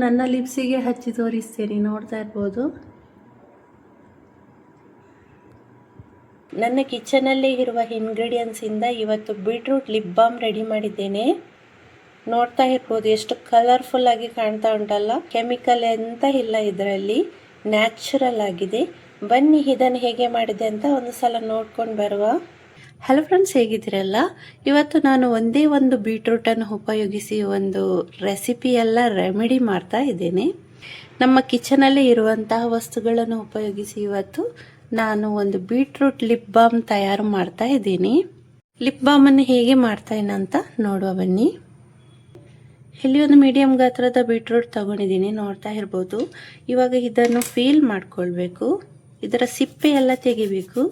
ನನ್ನ ಲಿಪ್ಸಿಗೆ ಹಚ್ಚಿ ತೋರಿಸ್ತೀನಿ, ನೋಡ್ತಾ ಇರ್ಬೋದು. ನನ್ನ ಕಿಚನಲ್ಲೇ ಇರುವ ಇಂಗ್ರೀಡಿಯೆಂಟ್ಸಿಂದ ಇವತ್ತು ಬೀಟ್ರೂಟ್ ಲಿಪ್ ಬಾಮ್ ರೆಡಿ ಮಾಡಿದ್ದೇನೆ. ನೋಡ್ತಾ ಇರ್ಬೋದು ಎಷ್ಟು ಕಲರ್ಫುಲ್ ಆಗಿ ಕಾಣ್ತಾ ಉಂಟಲ್ಲ. ಕೆಮಿಕಲ್ ಎಂತ ಇಲ್ಲ ಇದರಲ್ಲಿ, ನ್ಯಾಚುರಲ್ ಆಗಿದೆ. ಬನ್ನಿ ಇದನ್ನು ಹೇಗೆ ಮಾಡಿದೆ ಅಂತ ಒಂದು ಸಲ ನೋಡ್ಕೊಂಡು ಬರುವ. ಹಲೋ ಫ್ರೆಂಡ್ಸ್, ಹೇಗಿದ್ದೀರಲ್ಲ. ಇವತ್ತು ನಾನು ಒಂದೇ ಒಂದು ಬೀಟ್ರೂಟನ್ನು ಉಪಯೋಗಿಸಿ ಒಂದು ರೆಸಿಪಿ ಎಲ್ಲ ರೆಮಿಡಿ ಮಾಡ್ತಾ ಇದ್ದೇನೆ. ನಮ್ಮ ಕಿಚನಲ್ಲೇ ಇರುವಂತಹ ವಸ್ತುಗಳನ್ನು ಉಪಯೋಗಿಸಿ ಇವತ್ತು ನಾನು ಒಂದು ಬೀಟ್ರೂಟ್ ಲಿಪ್ ಬಾಮ್ ತಯಾರು ಮಾಡ್ತಾ ಇದ್ದೀನಿ. ಲಿಪ್ ಬಾಮನ್ನು ಹೇಗೆ ಮಾಡ್ತಾಯಿನ ಅಂತ ನೋಡುವ ಬನ್ನಿ. ಇಲ್ಲಿ ಒಂದು ಮೀಡಿಯಂ ಗಾತ್ರದ ಬೀಟ್ರೂಟ್ ತಗೊಂಡಿದ್ದೀನಿ, ನೋಡ್ತಾ ಇರ್ಬೋದು. ಇವಾಗ ಇದನ್ನು ಫೀಲ್ ಮಾಡ್ಕೊಳ್ಬೇಕು, ಇದರ ಸಿಪ್ಪೆ ಎಲ್ಲ ತೆಗಿಬೇಕು.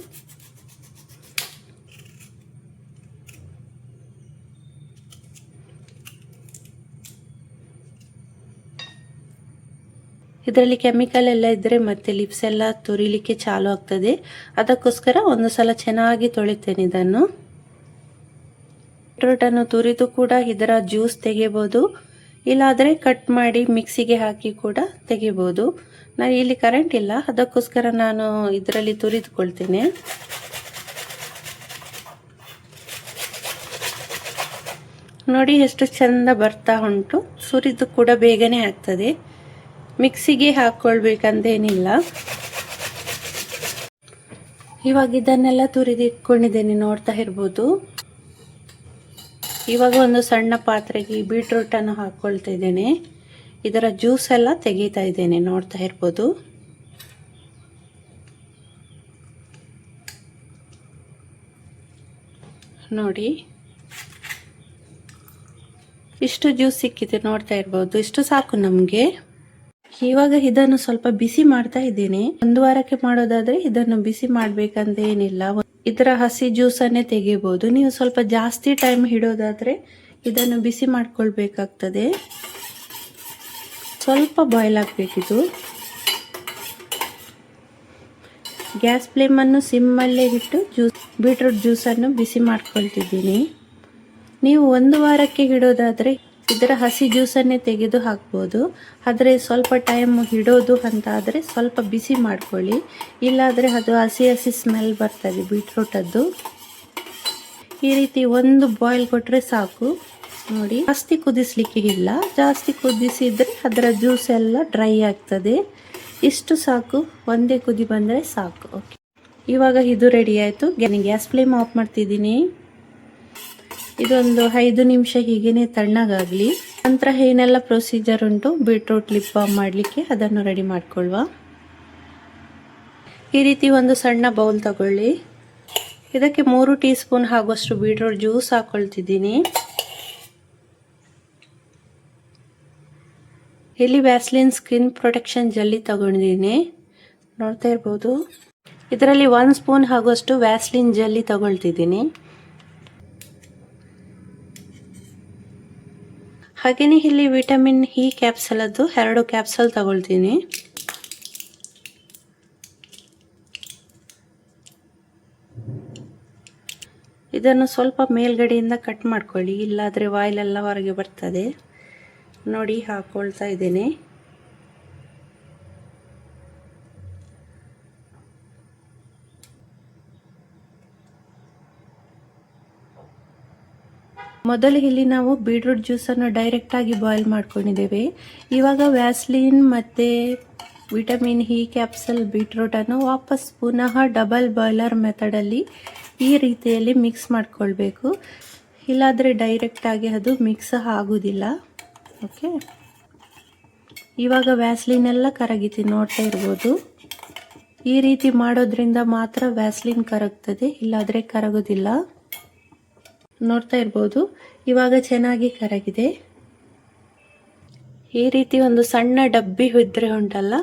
ಇದರಲ್ಲಿ ಕೆಮಿಕಲ್ ಎಲ್ಲ ಇದ್ದರೆ ಮತ್ತೆ ಲಿಪ್ಸ್ ಎಲ್ಲ ತುರಿಲಿಕ್ಕೆ ಚಾಲು ಆಗ್ತದೆ. ಅದಕ್ಕೋಸ್ಕರ ಒಂದು ಸಲ ಚೆನ್ನಾಗಿ ತೊಳಿತೇನೆ ಇದನ್ನು. ಬೀಟ್ರೂಟನ್ನು ತುರಿದು ಕೂಡ ಇದರ ಜ್ಯೂಸ್ ತೆಗಿಬೋದು, ಇಲ್ಲಾದರೆ ಕಟ್ ಮಾಡಿ ಮಿಕ್ಸಿಗೆ ಹಾಕಿ ಕೂಡ ತೆಗಿಬೋದು. ನಾನು ಇಲ್ಲಿ ಕರೆಂಟ್ ಇಲ್ಲ, ಅದಕ್ಕೋಸ್ಕರ ನಾನು ಇದರಲ್ಲಿ ತುರಿದುಕೊಳ್ತೇನೆ. ನೋಡಿ ಎಷ್ಟು ಚಂದ ಬರ್ತಾ ಉಂಟು. ಸುರಿದು ಕೂಡ ಬೇಗನೆ ಆಗ್ತದೆ, ಮಿಕ್ಸಿಗೆ ಹಾಕ್ಕೊಳ್ಬೇಕಂತೇನಿಲ್ಲ. ಇವಾಗ ಇದನ್ನೆಲ್ಲ ತುರಿದಿಟ್ಕೊಂಡಿದ್ದೇನೆ, ನೋಡ್ತಾ ಇರ್ಬೋದು. ಇವಾಗ ಒಂದು ಸಣ್ಣ ಪಾತ್ರೆಗೆ ಬೀಟ್ರೂಟನ್ನು ಹಾಕ್ಕೊಳ್ತಾ ಇದ್ದೇನೆ. ಇದರ ಜ್ಯೂಸ್ ಎಲ್ಲ ತೆಗಿತಾ ಇದ್ದೇನೆ, ನೋಡ್ತಾ ಇರ್ಬೋದು. ನೋಡಿ ಇಷ್ಟು ಜ್ಯೂಸ್ ಸಿಕ್ಕಿದೆ, ನೋಡ್ತಾ ಇರ್ಬೋದು. ಇಷ್ಟು ಸಾಕು ನಮಗೆ. ಇವಾಗ ಇದನ್ನು ಸ್ವಲ್ಪ ಬಿಸಿ ಮಾಡ್ತಾ ಇದ್ದೀನಿ. ಒಂದು ವಾರಕ್ಕೆ ಮಾಡೋದಾದ್ರೆ ಇದನ್ನು ಬಿಸಿ ಮಾಡ್ಬೇಕಂತ ಏನಿಲ್ಲ, ಇದರ ಹಸಿ ಜ್ಯೂಸನ್ನೇ ತೆಗಿಬಹುದು. ನೀವು ಸ್ವಲ್ಪ ಜಾಸ್ತಿ ಟೈಮ್ ಇಡೋದಾದ್ರೆ ಇದನ್ನು ಬಿಸಿ ಮಾಡ್ಕೊಳ್ಬೇಕಾಗ್ತದೆ. ಸ್ವಲ್ಪ ಬಾಯ್ಲ್ ಆಗಬೇಕಿದು. ಗ್ಯಾಸ್ ಫ್ಲೇಮನ್ನು ಸಿಮ್ಮಲ್ಲೇ ಇಟ್ಟು ಬೀಟ್ರೂಟ್ ಜ್ಯೂಸನ್ನು ಬಿಸಿ ಮಾಡ್ಕೊಳ್ತಿದ್ದೀನಿ. ನೀವು ಒಂದು ವಾರಕ್ಕೆ ಇಡೋದಾದ್ರೆ ಇದರ ಹಸಿ ಜ್ಯೂಸನ್ನೇ ತೆಗೆದು ಹಾಕ್ಬೋದು. ಆದರೆ ಸ್ವಲ್ಪ ಟೈಮ್ ಇಡೋದು ಅಂತ ಆದರೆ ಸ್ವಲ್ಪ ಬಿಸಿ ಮಾಡ್ಕೊಳ್ಳಿ, ಇಲ್ಲಾದರೆ ಅದು ಹಸಿ ಹಸಿ ಸ್ಮೆಲ್ ಬರ್ತದೆ ಬೀಟ್ರೂಟದ್ದು. ಈ ರೀತಿ ಒಂದು ಬಾಯ್ಲ್ ಕೊಟ್ಟರೆ ಸಾಕು. ನೋಡಿ, ಜಾಸ್ತಿ ಕುದಿಸ್ಲಿಕ್ಕೆ ಇಲ್ಲ, ಜಾಸ್ತಿ ಕುದಿಸಿದರೆ ಅದರ ಜ್ಯೂಸ್ ಎಲ್ಲ ಡ್ರೈ ಆಗ್ತದೆ. ಇಷ್ಟು ಸಾಕು, ಒಂದೇ ಕುದಿ ಬಂದರೆ ಸಾಕು. ಓಕೆ, ಇವಾಗ ಇದು ರೆಡಿ ಆಯಿತು. ಗ್ಯಾಸ್ ಫ್ಲೇಮ್ ಆಫ್ ಮಾಡ್ತಿದ್ದೀನಿ. ಇದೊಂದು 5 ನಿಮಿಷ ಹೀಗೇನೆ ತಣ್ಣಗಾಗಲಿ. ನಂತರ ಏನೆಲ್ಲ ಪ್ರೊಸೀಜರ್ ಉಂಟು ಬೀಟ್ರೂಟ್ ಲಿಪ್ ಬಾಮ್ ಮಾಡಲಿಕ್ಕೆ ಅದನ್ನು ರೆಡಿ ಮಾಡ್ಕೊಳ್ಳುವ. ಈ ರೀತಿ ಒಂದು ಸಣ್ಣ ಬೌಲ್ ತಗೊಳ್ಳಿ. ಇದಕ್ಕೆ 3 ಟೀ ಸ್ಪೂನ್ ಆಗುವಷ್ಟು ಬೀಟ್ರೂಟ್ ಜ್ಯೂಸ್ ಹಾಕ್ಕೊಳ್ತಿದ್ದೀನಿ. ಇಲ್ಲಿ ವ್ಯಾಸ್ಲಿನ್ ಸ್ಕಿನ್ ಪ್ರೊಟೆಕ್ಷನ್ ಜೆಲ್ಲಿ ತಗೊಂಡಿದ್ದೀನಿ, ನೋಡ್ತಾ ಇರ್ಬೋದು. ಇದರಲ್ಲಿ 1 ಸ್ಪೂನ್ ಆಗುವಷ್ಟು ವ್ಯಾಸ್ಲಿನ್ ಜೆಲ್ಲಿ ತಗೊಳ್ತಿದ್ದೀನಿ. ಹಾಗೆಯೇ ಇಲ್ಲಿ ವಿಟಮಿನ್ ಇ ಕ್ಯಾಪ್ಸಲದ್ದು 2 ಕ್ಯಾಪ್ಸಲ್ ತಗೊಳ್ತೀನಿ. ಇದನ್ನು ಸ್ವಲ್ಪ ಮೇಲ್ಗಡೆಯಿಂದ ಕಟ್ ಮಾಡ್ಕೊಳ್ಳಿ, ಇಲ್ಲಾದರೆ ವಾಯಿಲೆಲ್ಲ ಹೊರಗೆ ಬರ್ತದೆ. ನೋಡಿ, ಹಾಕ್ಕೊಳ್ತಾ ಇದ್ದೇನೆ. ಮೊದಲು ಇಲ್ಲಿ ನಾವು ಬೀಟ್ರೂಟ್ ಜ್ಯೂಸನ್ನು ಡೈರೆಕ್ಟಾಗಿ ಬಾಯ್ಲ್ ಮಾಡ್ಕೊಂಡಿದ್ದೇವೆ. ಇವಾಗ ವ್ಯಾಸ್ಲಿನ್ ಮತ್ತು ವಿಟಮಿನ್ ಇ ಕ್ಯಾಪ್ಸಲ್ ಬೀಟ್ರೂಟನ್ನು ವಾಪಸ್ ಪುನಃ ಡಬಲ್ ಬಾಯ್ಲರ್ ಮೆಥಡಲ್ಲಿ ಈ ರೀತಿಯಲ್ಲಿ ಮಿಕ್ಸ್ ಮಾಡ್ಕೊಳ್ಬೇಕು, ಇಲ್ಲಾದರೆ ಡೈರೆಕ್ಟಾಗಿ ಅದು ಮಿಕ್ಸ್ ಆಗೋದಿಲ್ಲ. ಓಕೆ, ಇವಾಗ ವ್ಯಾಸ್ಲಿನ್ ಎಲ್ಲ ಕರಗಿತು, ನೋಡ್ತಾ ಇರ್ಬೋದು. ಈ ರೀತಿ ಮಾಡೋದ್ರಿಂದ ಮಾತ್ರ ವ್ಯಾಸ್ಲಿನ್ ಕರಗ್ತದೆ, ಇಲ್ಲಾದರೆ ಕರಗೋದಿಲ್ಲ. ನೋಡ್ತಾ ಇರ್ಬೋದು, ಇವಾಗ ಚೆನ್ನಾಗಿ ಕರಗಿದೆ. ಈ ರೀತಿ ಒಂದು ಸಣ್ಣ ಡಬ್ಬಿ ಇದ್ರೆ ಉಂಟಲ್ಲ,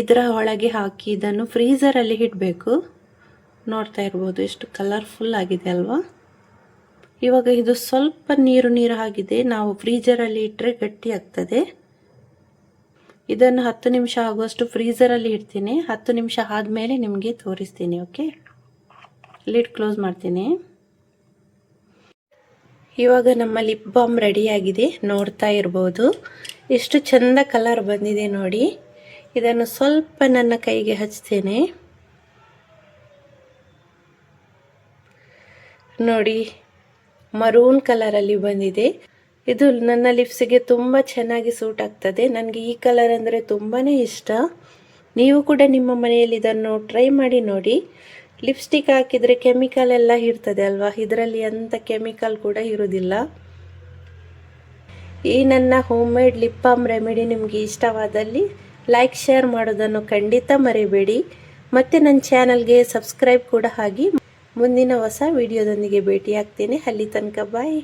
ಇದರ ಒಳಗೆ ಹಾಕಿ ಇದನ್ನು ಫ್ರೀಝರಲ್ಲಿ ಇಡಬೇಕು. ನೋಡ್ತಾ ಇರ್ಬೋದು ಎಷ್ಟು ಕಲರ್ಫುಲ್ ಆಗಿದೆ ಅಲ್ವಾ. ಇವಾಗ ಇದು ಸ್ವಲ್ಪ ನೀರು ಆಗಿದೆ, ನಾವು ಫ್ರೀಜರಲ್ಲಿ ಇಟ್ಟರೆ ಗಟ್ಟಿ ಆಗ್ತದೆ. ಇದನ್ನು 10 ನಿಮಿಷ ಆಗುವಷ್ಟು ಫ್ರೀಝರಲ್ಲಿ ಇಡ್ತೀನಿ. 10 ನಿಮಿಷ ಆದಮೇಲೆ ನಿಮಗೆ ತೋರಿಸ್ತೀನಿ. ಓಕೆ, ಲಿಡ್ ಕ್ಲೋಸ್ ಮಾಡ್ತೀನಿ. ಇವಾಗ ನಮ್ಮ ಲಿಪ್ ಬಾಮ್ ರೆಡಿಯಾಗಿದೆ, ನೋಡ್ತಾ ಇರ್ಬೋದು. ಎಷ್ಟು ಚಂದ ಕಲರ್ ಬಂದಿದೆ ನೋಡಿ. ಇದನ್ನು ಸ್ವಲ್ಪ ನನ್ನ ಕೈಗೆ ಹಚ್ತೇನೆ ನೋಡಿ. ಮರೂನ್ ಕಲರಲ್ಲಿ ಬಂದಿದೆ. ಇದು ನನ್ನ ಲಿಪ್ಸ್ಗೆ ತುಂಬ ಚೆನ್ನಾಗಿ ಸೂಟ್ ಆಗ್ತದೆ. ನನಗೆ ಈ ಕಲರ್ ಅಂದರೆ ತುಂಬಾ ಇಷ್ಟ. ನೀವು ಕೂಡ ನಿಮ್ಮ ಮನೆಯಲ್ಲಿ ಇದನ್ನು ಟ್ರೈ ಮಾಡಿ ನೋಡಿ. ಲಿಪ್ಸ್ಟಿಕ್ ಹಾಕಿದರೆ ಕೆಮಿಕಲ್ ಎಲ್ಲ ಇರ್ತದೆ ಅಲ್ವಾ, ಇದರಲ್ಲಿ ಎಂಥ ಕೆಮಿಕಲ್ ಕೂಡ ಇರೋದಿಲ್ಲ. ಈ ನನ್ನ home made lip balm remedy ನಿಮಗೆ ಇಷ್ಟವಾದಲ್ಲಿ ಲೈಕ್ ಶೇರ್ ಮಾಡೋದನ್ನು ಖಂಡಿತ ಮರಿಬೇಡಿ. ಮತ್ತು ನನ್ನ ಚಾನಲ್ಗೆ ಸಬ್ಸ್ಕ್ರೈಬ್ ಕೂಡ ಆಗಿ. ಮುಂದಿನ ಹೊಸ ವಿಡಿಯೋದೊಂದಿಗೆ ಭೇಟಿ ಆಗ್ತೇನೆ. ಅಲ್ಲಿ ತನಕ ಬಾಯ್.